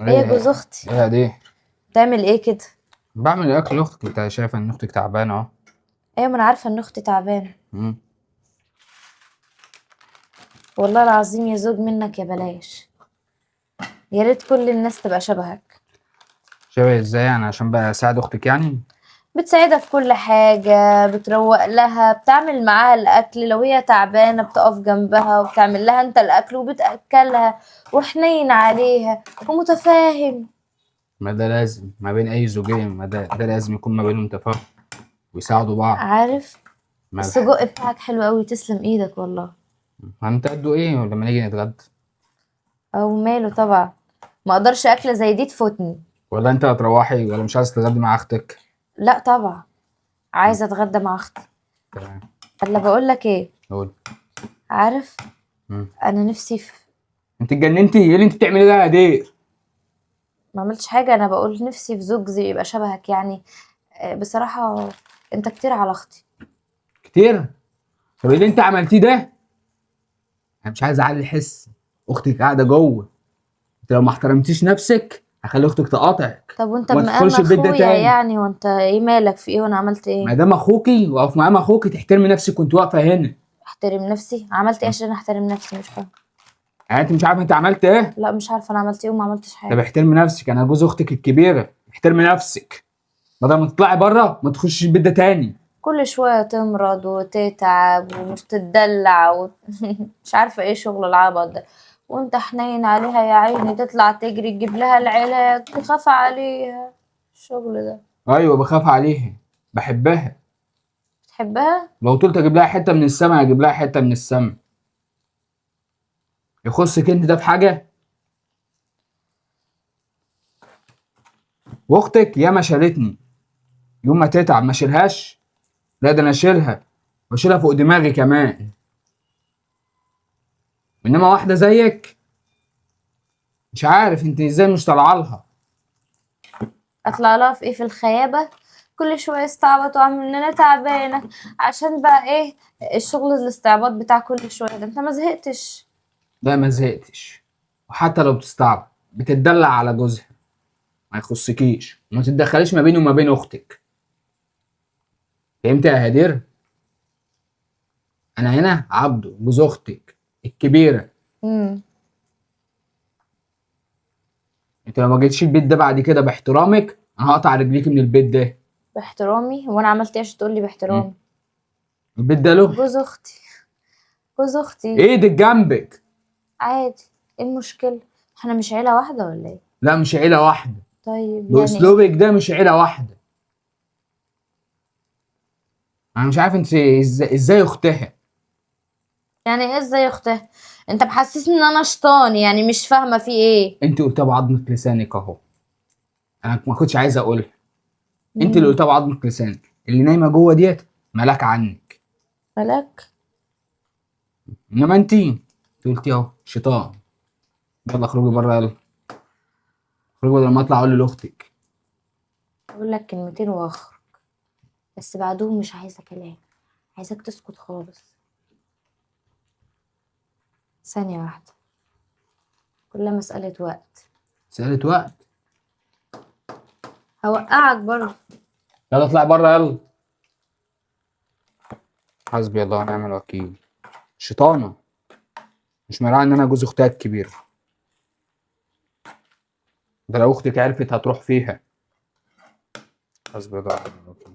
ايه يا جوز اختي؟ ايه دي؟ بتعمل ايه كده؟ بعمل اكل اختك، انت شايفه ان اختك تعبانه اهو. ايوه، ما انا عارفه ان اختي تعبانه. مم. والله العظيم يا زوج منك يا بلاش. يا ريت كل الناس تبقى شبهك. شبه ازاي يعني؟ عشان بقى اساعد اختك يعني؟ بتساعدها في كل حاجه، بتروق لها، بتعمل معاها الاكل، لو هي تعبانه بتقف جنبها وبتعمل لها انت الاكل وبتاكلها، وحنين عليها ومتفاهم. ما ده لازم ما بين اي زوجين، ما ده لازم يكون ما بينهم تفاهم ويساعدوا بعض. عارف؟ ملح. السجق بتاعك حلو قوي، تسلم ايدك والله. هنتقدوا ايه لما نيجي نتغدى؟ او ماله طبعا. ما اقدرش اكله زي دي تفوتني. ولا انت هتروحي ولا مش عايز تتغدي مع اختك؟ لا طبعا. عايزه اتغدى مع اختي. تمام. الا بقول لك ايه؟ قول. عارف؟ مم. انا نفسي في. انت اتجننتي؟ ايه اللي انت بتعملي ده يا دير؟ ما عملتش حاجه، انا بقول نفسي في زوج زي يبقى شبهك يعني. بصراحه. انت كتير على اختي. كتير؟ طب اللي انت عملتيه ده، انا مش عايز اعلي حس. اختك قاعده جوه، انت لو ما احترمتيش نفسك هخلي اختك تقاطعك طب وانت وما بمقام تدخلش البيت ده اخويا تاني. يعني، وانت ايه مالك في ايه وانا عملت ما ايه؟ دام اخوكي واقف مقام اخوكي تحترمي نفسك وانت واقفه هنا. احترم نفسي؟ عملت ايه عشان احترم نفسي؟ مش فاهم. يعني انت مش عارفه انت عملت ايه؟ لا مش عارفه انا عملت ايه وما عملتش طب حاجه. احترمي نفسك، انا جوز اختك الكبيره، احترمي نفسك. بدل ما تطلعي بره ما تخشيش البيت ده تاني. كل شويه تمرض وتتعب ومش تتدلع مش عارفه ايه شغل العبط ده. وانت حنين عليها يا عيني، تطلع تجري تجيب لها العلاج، تخاف عليها. الشغل ده. ايوه بخاف عليها، بحبها. بتحبها؟ لو طلت اجيب لها حته من السما اجيب لها حته من السما. يخصك انت ده في حاجه؟ واختك ياما شالتني، يوم ما تتعب ما شيلهاش. لا ده انا اشيلها واشيلها فوق دماغي كمان. انما واحده زيك مش عارف انت ازاي مش طالعه لها. اطلع لها في ايه؟ في الخيابه. كل شويه استعبط واعمل ان انا تعبانه. عشان بقى ايه؟ الشغل الاستعباط بتاع كل شويه ده، انت ما زهقتش؟ لا ما زهقتش. وحتى لو بتستعبط بتتدلع على جوزها، ما يخصكيش وما تتدخليش ما بيني وما بين اختك. فهمت يا هدير؟ انا هنا عبده جوز اختك الكبيره. امم. انت لو ما جيتش البيت ده بعد كده باحترامك انا هقطع رجليك من البيت ده. باحترامي؟ هو انا عملت ايه عشان تقول لي م? باحترامي؟ البيت ده له. جوز اختي. جوز اختي. ايدك جنبك. عادي. ايه المشكله؟ احنا مش عيله واحده ولا ايه؟ لا مش عيله واحده. طيب يعني ايه؟ باسلوبك ده مش عيله واحده. انا مش عارف انت ازاي اختها. يعني ايه ازاي اختها؟ انت محسسني ان انا شيطان يعني، مش فاهمه في ايه. انت قلتها بعضمه لسانك اهو، انا ما كنتش عايز اقولها. انت اللي امم. قلتها بعضمه لسانك، اللي نايمه جوه ديت ملاك عنك. مالك؟ انما انت قلتي اهو شيطان. يلا اخرجي بره يلا. اخرجي بدل ما اطلع اقول لاختك. اقول لك كلمتين واخرج. بس بعدهم مش عايزه كلام. عايزاك تسكت خالص. ثانيه واحده. كلها مساله وقت. سألت وقت. هوقعك برضه. يلا اطلع بره يلا. حسبي الله ونعم الوكيل. شيطانه. مش مراعي ان انا جوز اختها الكبير. ده لو اختك عرفت هتروح فيها. حسبي الله ونعم الوكيل.